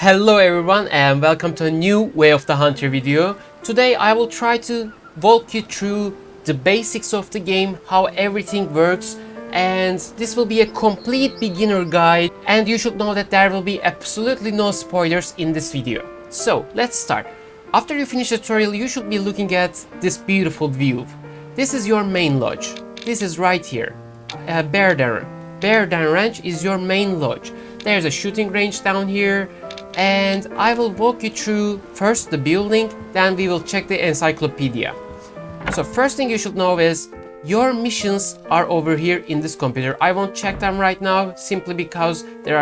Hello everyone and welcome to a new Way of the Hunter video. Today I will try to walk you through the basics of the game, how everything works, and this will be a complete beginner guide, and you should know that there will be absolutely no spoilers in this video. So let's start. After you finish the tutorial, you should be looking at this beautiful view. This is your main lodge. This is right here. Bear Den Ranch is your main lodge. There's a shooting range down here, and I will walk you through first the building, then we will check the encyclopedia. So first thing you should know is your missions are over here in this computer. I won't check them right now simply because there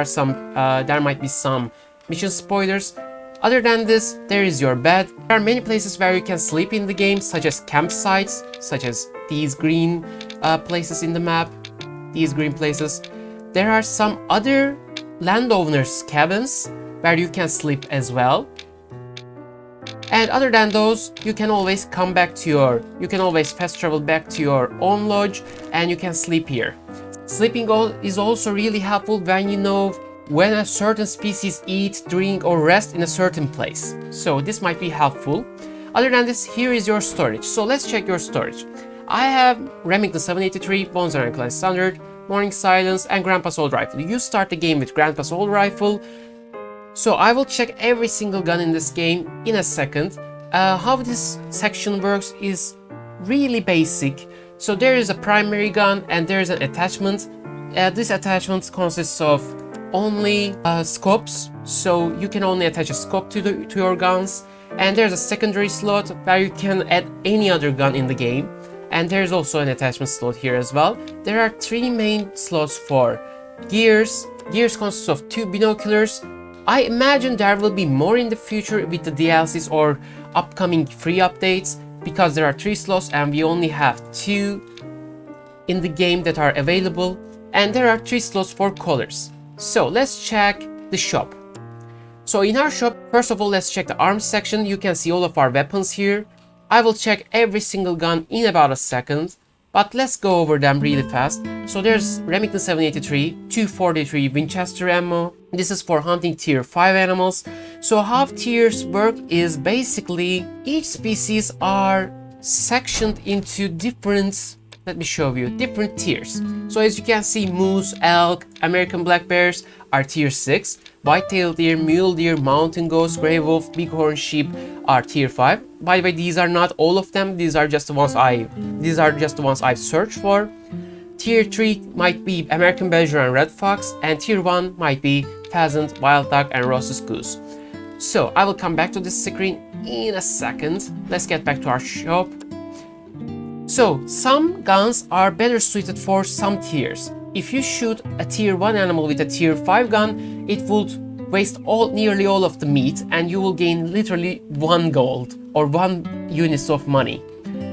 might be some mission spoilers. Other than this, there is your bed. There are many places where you can sleep in the game, such as campsites, such as these green places in the map, these green places. There are some other landowners' cabins where you can sleep as well. And other than those, you can always fast travel back to your own lodge and you can sleep here. Sleeping is also really helpful when you know when a certain species eat, drink or rest in a certain place. So this might be helpful. Other than this, here is your storage. So let's check your storage. I have Remington 783, Bones and Ankle Standard, Morning Silence and Grandpa's Old Rifle. You start the game with Grandpa's Old Rifle. So I will check every single gun in this game in a second. How this section works is really basic. So there is a primary gun and there is an attachment. This attachment consists of only scopes, so you can only attach a scope to your guns. And there's a secondary slot where you can add any other gun in the game. And there's also an attachment slot here as well. There are three main slots for gears. Gears consist of 2 binoculars. I imagine there will be more in the future with the DLCs or upcoming free updates, because there are 3 slots and we only have 2 in the game that are available, and there are 3 slots for colors. So let's check the shop. So in our shop, first of all, let's check the arms section. You can see all of our weapons here. I will check every single gun in about a second, but let's go over them really fast. So there's Remington 783, 243 Winchester ammo. This is for hunting tier 5 animals. So how tiers work is basically each species are sectioned into different, let me show you, different tiers. So as you can see, moose, elk, American black bears are tier 6. White-tailed deer, mule deer, mountain goats, gray wolf, bighorn sheep are tier 5. By the way, these are not all of them. These are just the ones I've searched for. Tier 3 might be American badger and red fox, and tier 1 might be pheasant, wild duck, and Ross's goose. So I will come back to this screen in a second. Let's get back to our shop. So some guns are better suited for some tiers. If you shoot a tier 1 animal with a tier 5 gun, it would waste nearly all of the meat and you will gain literally 1 gold or 1 units of money.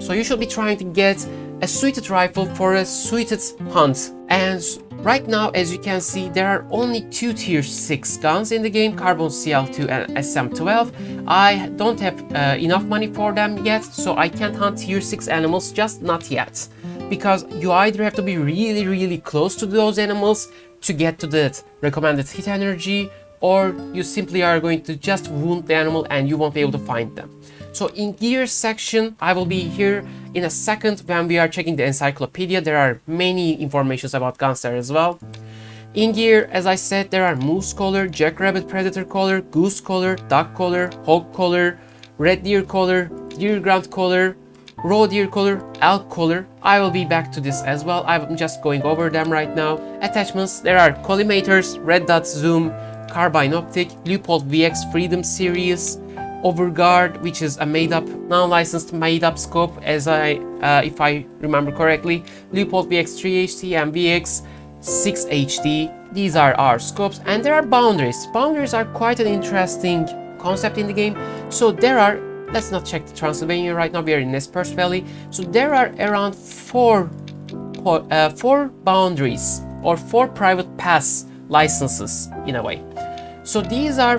So you should be trying to get a suited rifle for a suited hunt. And right now, as you can see, there are only 2 tier 6 guns in the game, Carbon CL2 and SM12. I don't have enough money for them yet, so I can't hunt tier 6 animals, just not yet. Because you either have to be really close to those animals to get to that recommended hit energy, or you simply are going to just wound the animal and you won't be able to find them. So in gear section, I will be here in a second when we are checking the encyclopedia. There are many informations about guns there as well. In gear, as I said, there are moose collar, jackrabbit predator collar, goose collar, duck collar, hog collar, red deer collar, deer ground collar, raw deer collar, elk collar. I will be back to this as well. I'm just going over them right now. Attachments, there are collimators, red dot zoom, carbine optic, Leupold VX Freedom series, Overguard, which is a non-licensed made-up scope, if I remember correctly, Leupold VX 3HD and VX 6HD. These are our scopes, and there are boundaries. Boundaries are quite an interesting concept in the game. So there are, let's not check the Transylvania right now, we are in Nez Perce Valley. So there are around 4 boundaries or 4 private pass licenses in a way. So these are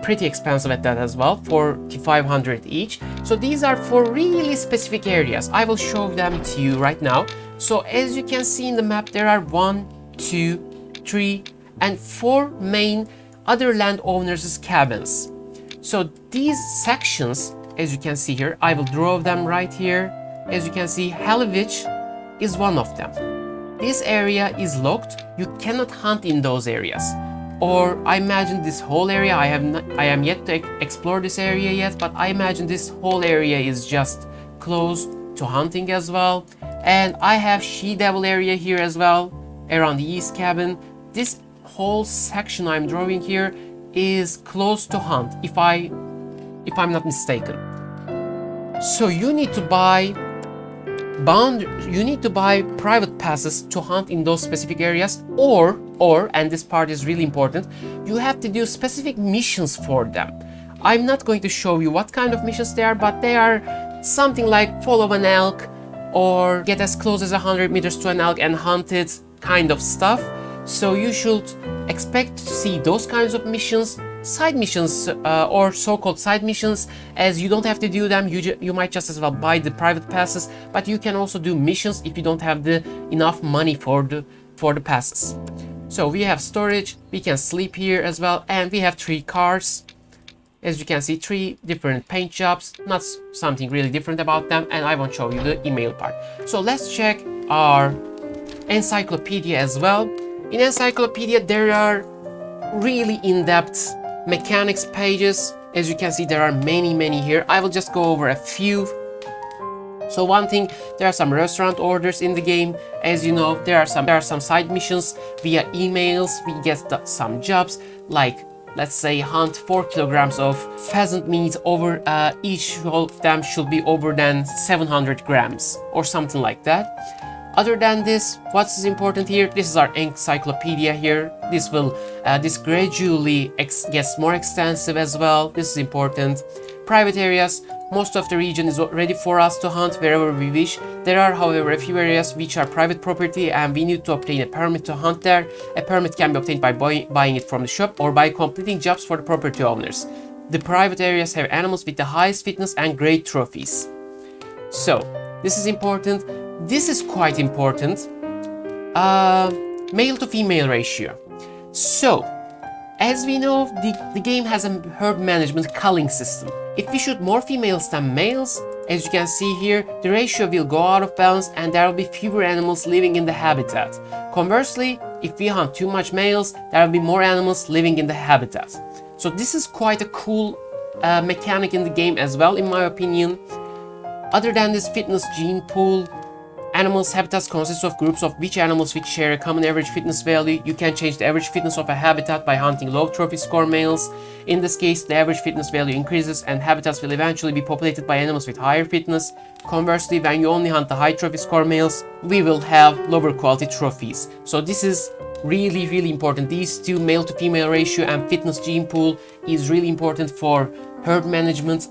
pretty expensive at that as well, 4,500 each. So these are for really specific areas. I will show them to you right now. So as you can see in the map, there are 1, 2, 3 and 4 main other landowners' cabins. So these sections, as you can see here, I will draw them right here. As you can see, Halivich is one of them. This area is locked. You cannot hunt in those areas. Or I imagine this whole area, I am yet to explore this area yet, but I imagine this whole area is just closed to hunting as well. And I have She-Devil area here as well, around the east cabin. This whole section I'm drawing here is close to hunt, if I'm not mistaken. So you need to buy private passes to hunt in those specific areas, or and this part is really important, you have to do specific missions for them. I'm not going to show you what kind of missions they are, but they are something like follow an elk or get as close as 100 meters to an elk and hunt it kind of stuff. So you should expect to see those kinds of missions, side missions or so-called side missions, as you don't have to do them. You might just as well buy the private passes, but you can also do missions if you don't have enough money for the passes. So we have storage, we can sleep here as well, and we have 3 cars. As you can see, 3 different paint jobs, not something really different about them, and I won't show you the email part. So let's check our encyclopedia as well. In encyclopedia there are really in-depth mechanics pages. As you can see, there are many here. I will just go over a few. So one thing, there are some restaurant orders in the game. As you know, there are some side missions via emails. We get some jobs, like let's say hunt 4 kilograms of pheasant meat over, each of them should be over than 700 grams or something like that. Other than this, what's important here, this is our encyclopedia here. This gradually gets more extensive as well. This is important. Private areas, most of the region is ready for us to hunt wherever we wish. There are, however, a few areas which are private property and we need to obtain a permit to hunt there. A permit can be obtained by buying it from the shop or by completing jobs for the property owners. The private areas have animals with the highest fitness and great trophies. So, this is important. This is quite important. Male to female ratio. So, as we know, the game has a herd management culling system. If we shoot more females than males, as you can see here, the ratio will go out of balance and there will be fewer animals living in the habitat. Conversely, if we hunt too much males, there will be more animals living in the habitat. So this is quite a cool mechanic in the game as well, in my opinion. Other than this fitness gene pool, animals' habitats consist of groups of which animals which share a common average fitness value. You can change the average fitness of a habitat by hunting low trophy score males. In this case, the average fitness value increases and habitats will eventually be populated by animals with higher fitness. Conversely, when you only hunt the high trophy score males, we will have lower quality trophies. So this is really important. These two, male to female ratio and fitness gene pool, is really important for herd management,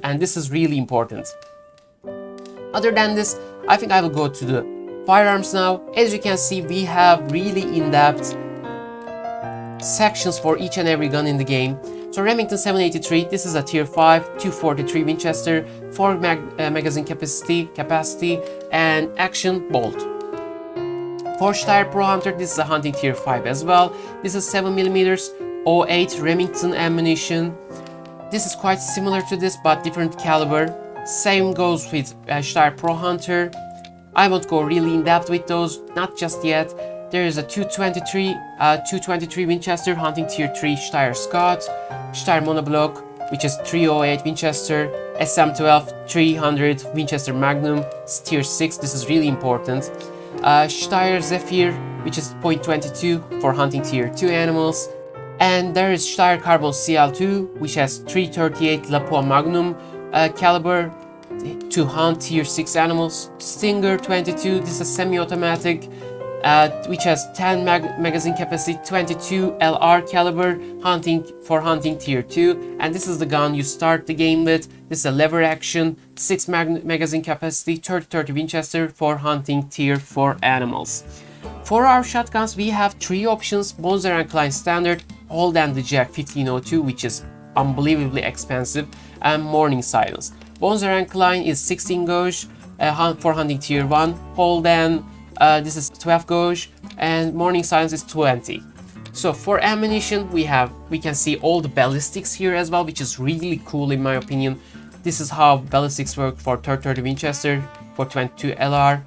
and this is really important. Other than this, I think I will go to the firearms now. As you can see, we have really in-depth sections for each and every gun in the game. So Remington 783, this is a tier 5, 243 Winchester, 4 magazine capacity, and action bolt. For Steyr Pro Hunter, this is a hunting tier 5 as well. This is 7mm 08 Remington ammunition. This is quite similar to this, but different caliber. Same goes with Steyr Pro Hunter. I won't go really in depth with those, not just yet. There is a 223 Winchester hunting tier 3 Steyr Scott, Steyr Monoblock, which is 308 Winchester, SM12 300 Winchester Magnum, tier 6. This is really important. Steyr Zephyr, which is .22 for hunting tier 2 animals. And there is Steyr Carbon CL2, which has 338 Lapua Magnum caliber to hunt tier 6 animals. Stinger 22, this is semi-automatic, which has 10 magazine capacity, 22 LR caliber, hunting tier 2, and this is the gun you start the game with. This is a lever action, 6 magazine capacity, 30 Winchester for hunting tier 4 animals. For our shotguns, we have 3 options: Bonzer & Klein Standard, Hold and the Jack 1502, which is unbelievably expensive, and Morning Silence. Bonzer & Klein is 16 gauge for hunting tier 1, Hold and this is 12 gauge, and Morning Silence is 20. So for ammunition, we can see all the ballistics here as well, which is really cool in my opinion. This is how ballistics work for 30 Winchester, for 22 LR.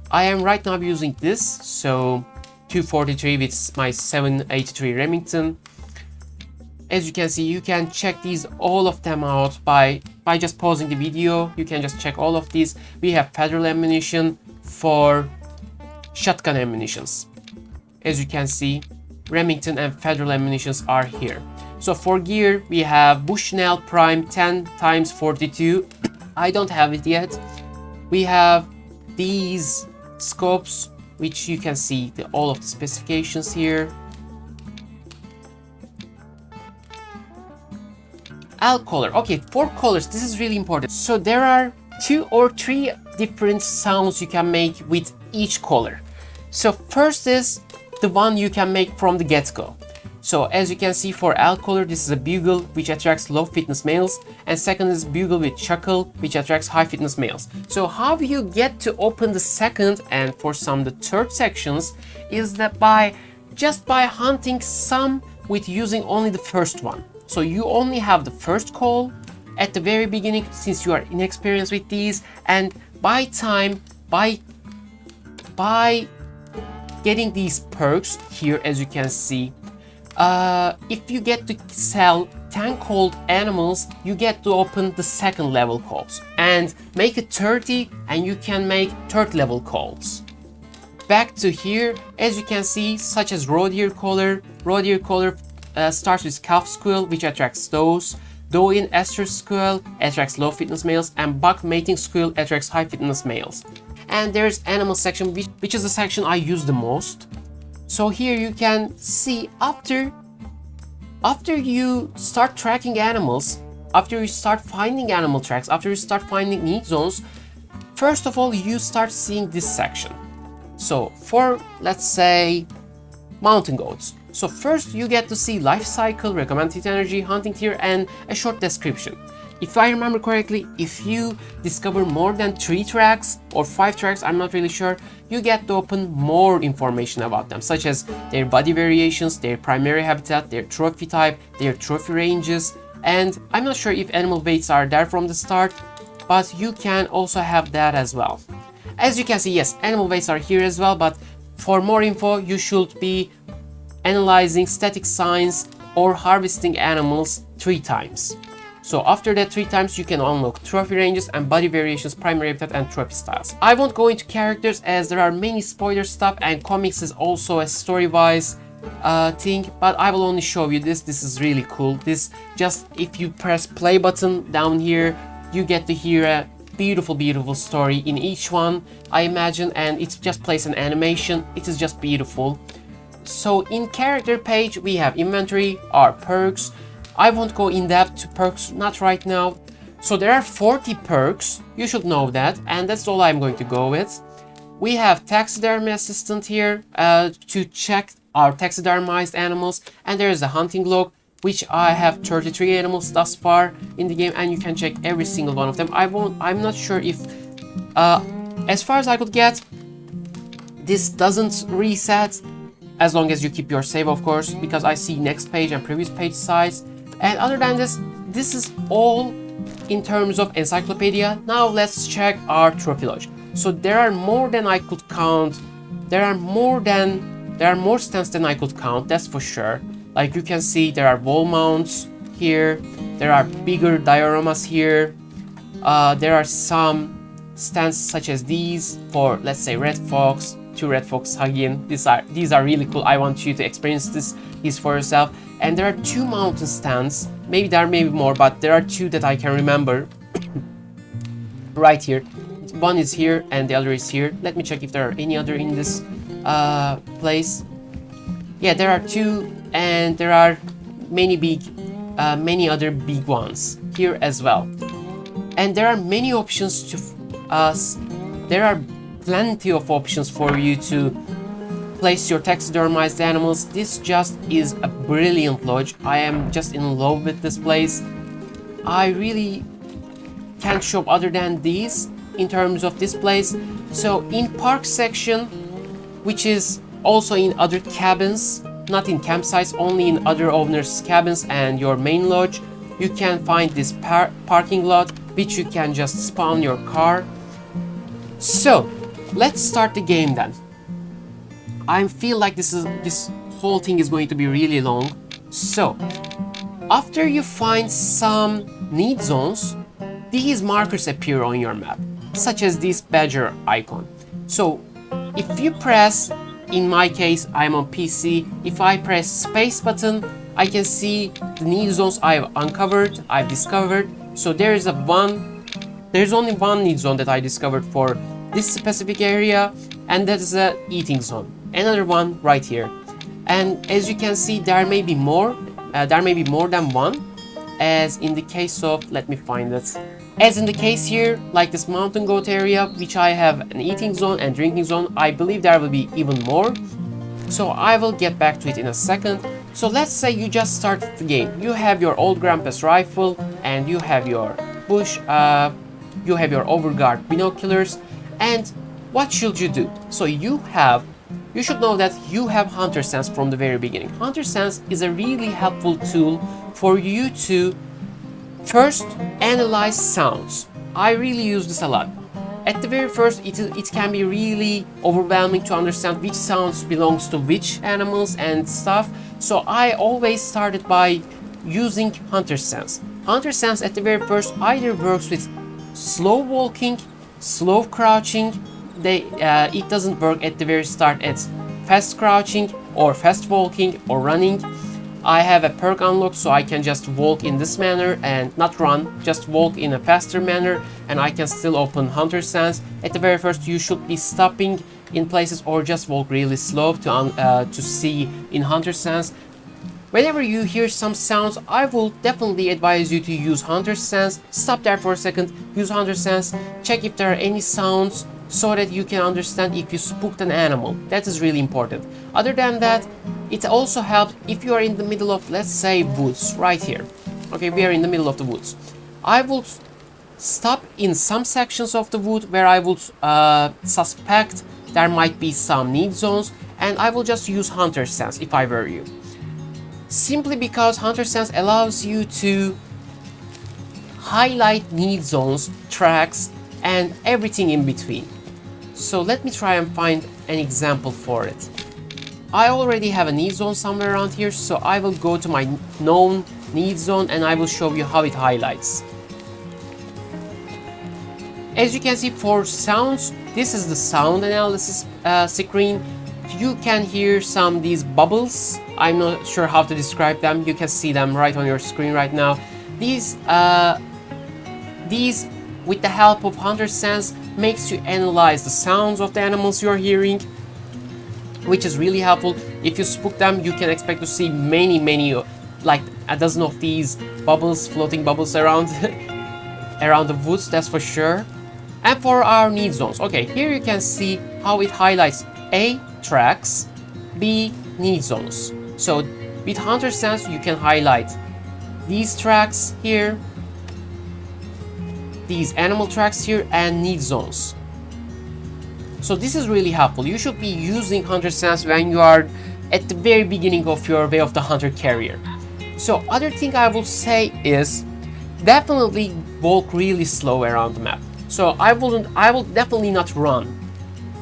I am right now using this, so 243 with my 783 Remington. As you can see, you can check all of them out by just pausing the video. You can just check all of these. We have federal ammunition for shotgun ammunitions. As you can see, Remington and federal ammunitions are here. So for gear, we have Bushnell Prime 10x42. I don't have it yet. We have these scopes, which you can see all of the specifications here. AL color. Okay, for colors, this is really important. So there are 2 or 3 different sounds you can make with each color. So first is the one you can make from the get-go. So as you can see, for AL color, this is a bugle which attracts low fitness males, and second is bugle with chuckle which attracts high fitness males. So how you get to open the second and for some the third sections is that by hunting some with using only the first one. So you only have the first call at the very beginning since you are inexperienced with these, and by getting these perks here, as you can see, if you get to sell 10 called animals, you get to open the second level calls and make it 30, and you can make third level calls. Back to here, as you can see, such as roe deer collar. Starts with calf squirrel, which attracts those. Doe-in ester squirrel attracts low fitness males, and buck mating squirrel attracts high fitness males. And there's animal section, which is the section I use the most. So here you can see after you start tracking animals, after you start finding animal tracks, after you start finding need zones, first of all you start seeing this section. So for, let's say, mountain goats. So first you get to see life cycle, recommended energy, hunting tier, and a short description. If I remember correctly, if you discover more than 3 tracks or 5 tracks, I'm not really sure, you get to open more information about them, such as their body variations, their primary habitat, their trophy type, their trophy ranges, and I'm not sure if animal weights are there from the start, but you can also have that as well. As you can see, yes, animal weights are here as well, but for more info, you should be analyzing static signs or harvesting animals 3 times. So after that 3 times, you can unlock trophy ranges and body variations, primary habitat, and trophy styles. I won't go into characters as there are many spoiler stuff, and comics is also a story-wise thing, but I will only show you this. This is really cool. This, just if you press play button down here, you get to hear a beautiful story in each one, I imagine, and it just plays an animation. It is just beautiful. So in character page, we have inventory, our perks. I won't go in depth to perks, not right now. So there are 40 perks, you should know that, and that's all I'm going to go with. We have taxidermy assistant here to check our taxidermized animals, and there is a hunting log, which I have 33 animals thus far in the game, and you can check every single one of them. I'm not sure if, as far as I could get, this doesn't reset as long as you keep your save, of course, because I see next page and previous page size. And other than this, this is all in terms of Encyclopedia. Now let's check our trophy lodge. So there are more than I could count. There are more stands than I could count, that's for sure. Like you can see, there are wall mounts here. There are bigger dioramas here. There are some stands such as these for, let's say, red fox, 2 red fox hugging. These are really cool. I want you to experience these for yourself. And there are 2 mountain stands. Maybe there are maybe more, but there are 2 that I can remember. Right here. One is here and the other is here. Let me check if there are any other in this place. Yeah, there are 2, and there are many other big ones here as well. And there are many options to there are plenty of options for you to place your taxidermized animals. This just is a brilliant lodge. I am just in love with this place. I really can't show up other than these in terms of this place. So in park section, which is also in other cabins, not in campsites, only in other owners' cabins and your main lodge. You can find this parking lot, which you can just spawn your car. So, let's start the game then. I feel like this whole thing is going to be really long. So, after you find some need zones, these markers appear on your map, such as this badger icon. So, if you press, in my case, I'm on PC, if I press space button, I can see the need zones I've uncovered, I've discovered. So there's only one need zone that I discovered for this specific area, and that is a eating zone. Another one right here. And as you can see, there may be more than one, as in the case of, let me find it. As in the case here, like this mountain goat area, which I have an eating zone and drinking zone, I believe there will be even more. So I will get back to it in a second. So let's say you just started the game. You have your old grandpa's rifle and you have your bush, you have your overguard binoculars, and what should you do? So you should know that you have Hunter Sense from the very beginning. Hunter Sense is a really helpful tool for you to first analyze sounds. I really use this a lot. At the very first, it can be really overwhelming to understand which sounds belongs to which animals and stuff. So I always started by using Hunter Sense. Hunter Sense at the very first either works with slow walking, slow crouching. It doesn't work at the very start as fast crouching or fast walking or running. I have a perk unlocked, so I can just walk in this manner and not run, just walk in a faster manner, and I can still open Hunter Sense. At the very first, you should be stopping in places or just walk really slow to see in Hunter Sense. Whenever you hear some sounds, I will definitely advise you to use Hunter Sense. Stop there for a second, use Hunter Sense, check if there are any sounds, so that you can understand if you spooked an animal. That is really important. Other than that, it also helps if you are in the middle of, let's say, woods, right here. Okay, we are in the middle of the woods. I will stop in some sections of the wood where I would suspect there might be some need zones, and I will just use Hunter Sense if I were you. Simply because Hunter Sense allows you to highlight need zones, tracks, and everything in between. So let me try and find an example for it. I already have a need zone somewhere around here, so I will go to my known need zone and I will show you how it highlights. As you can see, for sounds, this is the sound analysis screen. You can hear some of these bubbles. I'm not sure how to describe them. You can see them right on your screen right now. These with the help of Hunter Sense makes you analyze the sounds of the animals you're hearing, which is really helpful. If you spook them, you can expect to see many, like a dozen of these bubbles, floating bubbles around around the woods, that's for sure. And for our need zones, okay, here you can see how it highlights A, tracks, B, need zones. So with Hunter Sense, you can highlight these tracks here, these animal tracks here, and need zones. So this is really helpful. You should be using Hunter Sense when you are at the very beginning of your Way of the Hunter career. So other thing I will say is definitely walk really slow around the map. So I will definitely not run.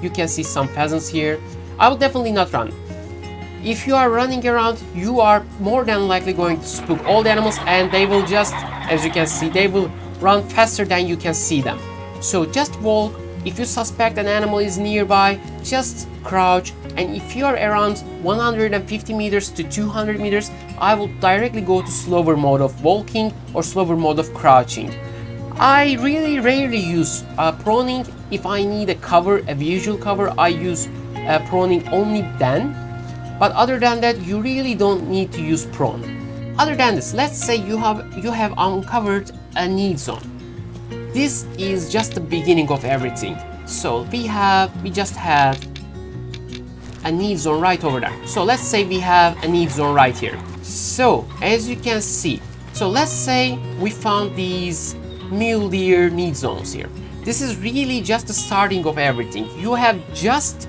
You can see some peasants here. I will definitely not run. If you are running around, you are more than likely going to spook all the animals, and they will just, as you can see, they will run faster than you can see them. So just walk. If you suspect an animal is nearby, just crouch, and if you are around 150 meters to 200 meters, I will directly go to slower mode of walking or slower mode of crouching. I really rarely use proning. If I need a cover, a visual cover, I use proning only then. But other than that, you really don't need to use prone. Other than this, let's say you have uncovered a need zone. This is just the beginning of everything. So we just had a need zone right over there. So let's say we have a need zone right here. So as you can see, so let's say we found these mule deer need zones here. This is really just the starting of everything. You have just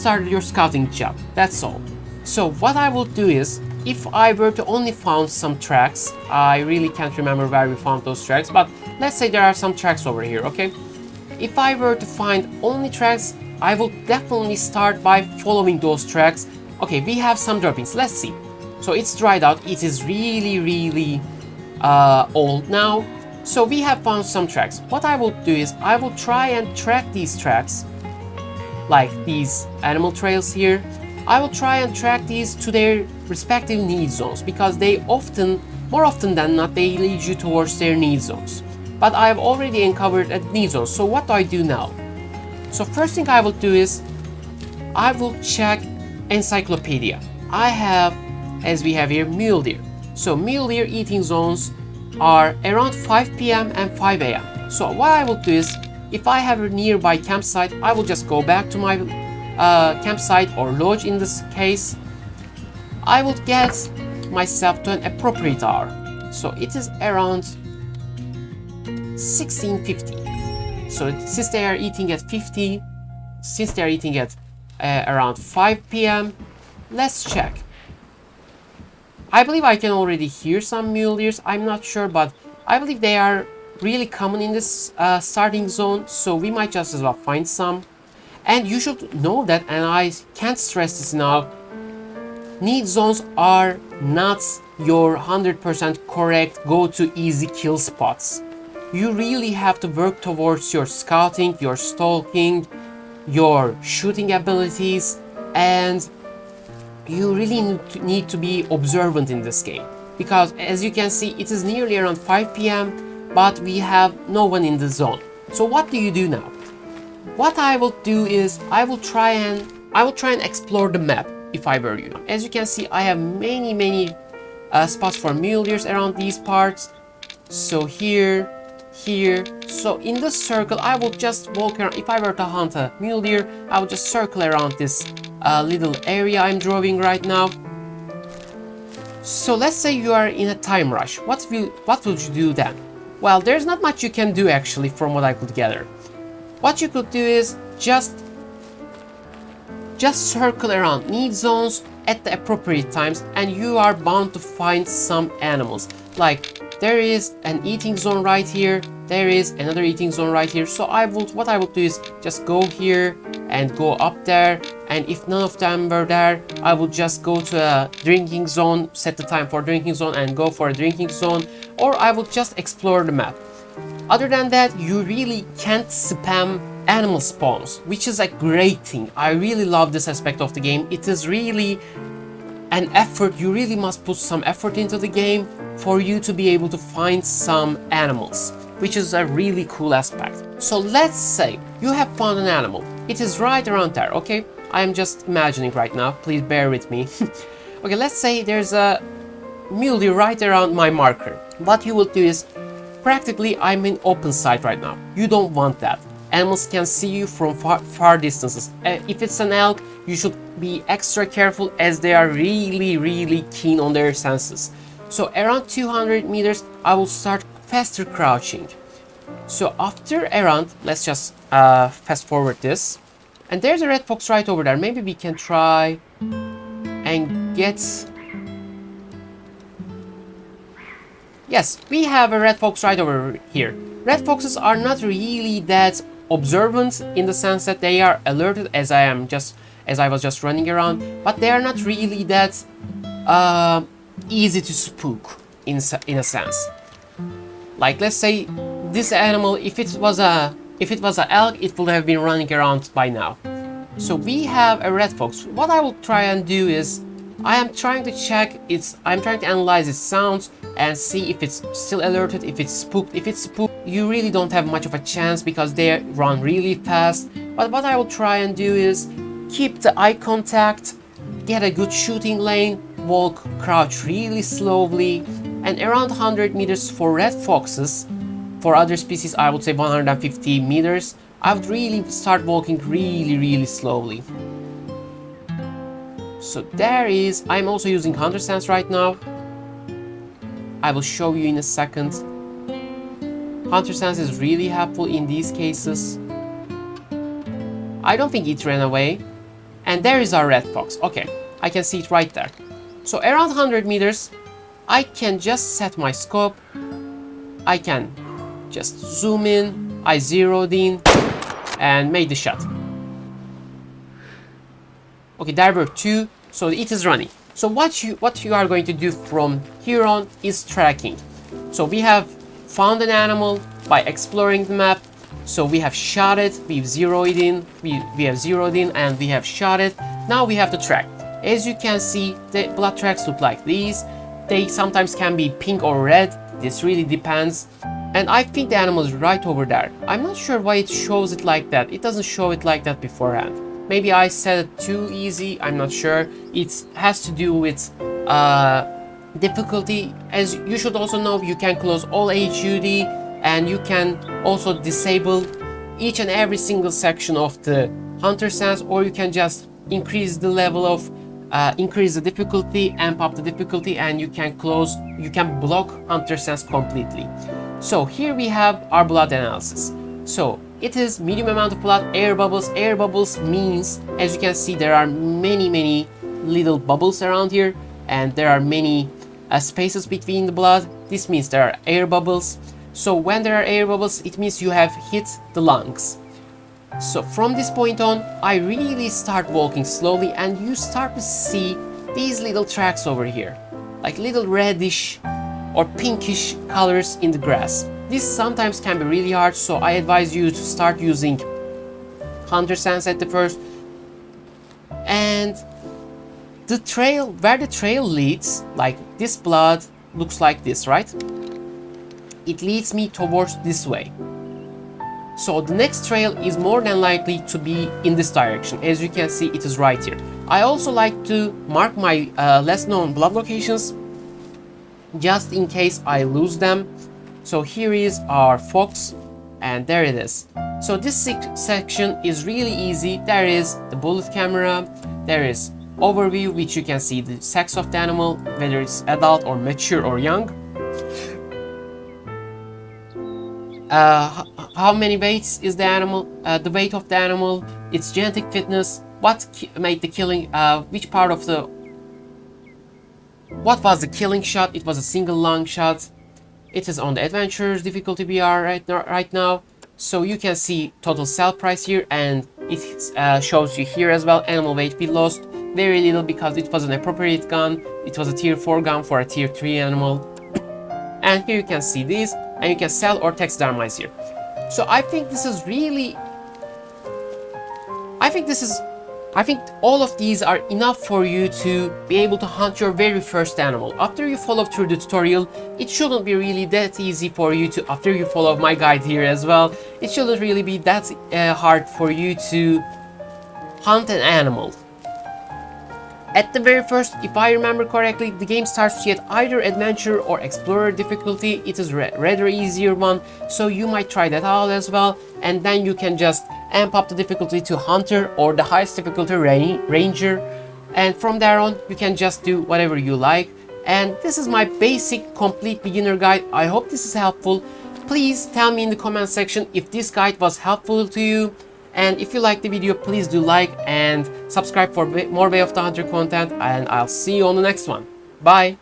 started your scouting job. That's all. So what I will do is, if I were to only found some tracks, I really can't remember where we found those tracks, but let's say there are some tracks over here, okay? If I were to find only tracks, I will definitely start by following those tracks. Okay, we have some droppings, let's see. So it's dried out, it is really old now. So we have found some tracks. What I will do is, I will try and track these tracks, like these animal trails here. I will try and track these to their respective need zones, because they often, more often than not, they lead you towards their need zones. But I have already uncovered a need zone, so what do I do now? So first thing I will do is, I will check Encyclopedia. I have, as we have here, mule deer. So mule deer eating zones are around 5 p.m. and 5 a.m. So what I will do is, if I have a nearby campsite, I will just go back to my campsite or lodge in this case. I will get myself to an appropriate hour. So it is around 16:50. So since they are eating at around 5 p.m., let's check. I believe I can already hear some mule deers. I'm not sure, but I believe they are really common in this starting zone, so we might just as well find some. And you should know that, and I can't stress this enough, need zones are not your 100% correct go-to easy kill spots. You really have to work towards your scouting, your stalking, your shooting abilities, and you really need to be observant in this game. Because as you can see, it is nearly around 5 p.m, but we have no one in the zone. So what do you do now? What I will do is, I will try and explore the map if I were you. As you can see, I have many spots for mule deers around these parts. So here. So in this circle, I will just walk around. If I were to hunt a mule deer, I would just circle around this little area I'm drawing right now. So let's say you are in a time rush. What would you do then? Well, there's not much you can do actually, from what I could gather. What you could do is just circle around need zones at the appropriate times, and you are bound to find some animals. Like, there is an eating zone right here, there is another eating zone right here. So what I will do is just go here and go up there, and if none of them were there, I will just go to a drinking zone, set the time for drinking zone and go for a drinking zone, or I will just explore the map. Other than that, you really can't spam animal spawns, which is a great thing. I really love this aspect of the game. It is really an effort. You really must put some effort into the game for you to be able to find some animals, which is a really cool aspect. So let's say you have found an animal. It is right around there, okay? I am just imagining right now, please bear with me. Okay, let's say there's a mule deer right around my marker. What you will do is, practically I'm in open sight right now. You don't want that. Animals can see you from far distances. If it's an elk, you should be extra careful, as they are really keen on their senses. So around 200 meters, I will start faster crouching. So after around, let's just fast forward this. And there's a red fox right over there. Maybe we can try and get... Yes, we have a red fox right over here. Red foxes are not really that observant, in the sense that they are alerted as I was just running around, but they are not really that easy to spook in a sense. Like, let's say this animal, if it was an elk, it would have been running around by now. So we have a red fox. What I will try and do is, I'm trying to analyze its sounds and see if it's still alerted, if it's spooked. If it's spooked, you really don't have much of a chance because they run really fast. But what I will try and do is keep the eye contact, get a good shooting lane, crouch really slowly, and around 100 meters for red foxes. For other species, I would say 150 meters. I would really start walking really slowly. So there is, I'm also using hunter sense right now. I will show you in a second. Hunter sense is really helpful in these cases. I don't think it ran away. And there is our red fox. Okay, I can see it right there. So around 100 meters, I can just set my scope. I can just zoom in. I zeroed in and made the shot. Okay, there were two, so it is running. So what you are going to do from here on is tracking. So we have found an animal by exploring the map. So we have shot it, we've zeroed in, we have zeroed in and we have shot it. Now we have to track. As you can see, the blood tracks look like these. They sometimes can be pink or red. This really depends. And I think the animal is right over there. I'm not sure why it shows it like that. It doesn't show it like that beforehand. Maybe I set it too easy, I'm not sure. It has to do with difficulty. As you should also know, you can close all HUD and you can also disable each and every single section of the hunter sense, or you can just increase the level of increase the difficulty, amp up the difficulty, and you can block hunter sense completely. So here we have our blood analysis. So it is medium amount of blood, air bubbles. Air bubbles means, as you can see, there are many little bubbles around here, and there are many spaces between the blood. This means there are air bubbles. So when there are air bubbles, it means you have hit the lungs. So from this point on, I really start walking slowly, and you start to see these little tracks over here, like little reddish or pinkish colors in the grass. This sometimes can be really hard, so I advise you to start using hunter sense at the first. And the trail, where the trail leads, like this blood looks like this, right? It leads me towards this way. So the next trail is more than likely to be in this direction. As you can see, it is right here. I also like to mark my less known blood locations just in case I lose them. So here is our fox, and there it is. So this section is really easy. There is the bullet camera, there is overview, which you can see the sex of the animal, whether it's adult or mature or young. How many weights is the animal, the weight of the animal, its genetic fitness, what made the killing, which part of the, what was the killing shot. It was a single lung shot. It is on the adventurers difficulty we are right now. So you can see total sell price here, and it shows you here as well. Animal weight we lost very little because it was an appropriate gun. It was a tier 4 gun for a tier 3 animal. And here you can see this, and you can sell or taxidermize here. So I think this is really, I think all of these are enough for you to be able to hunt your very first animal. After you follow through the tutorial, it shouldn't be really that easy for you to, after you follow my guide here as well, it shouldn't really be that hard for you to hunt an animal. At the very first, if I remember correctly, the game starts you at either adventure or explorer difficulty. It is rather easier one, so you might try that out as well, and then you can just amp up the difficulty to hunter or the highest difficulty ranger, and from there on you can just do whatever you like. And this is my basic complete beginner guide. I hope this is helpful. Please tell me in the comment section if this guide was helpful to you. And if you like the video, please do like and subscribe for more Way of the Hunter content, and I'll see you on the next one. Bye!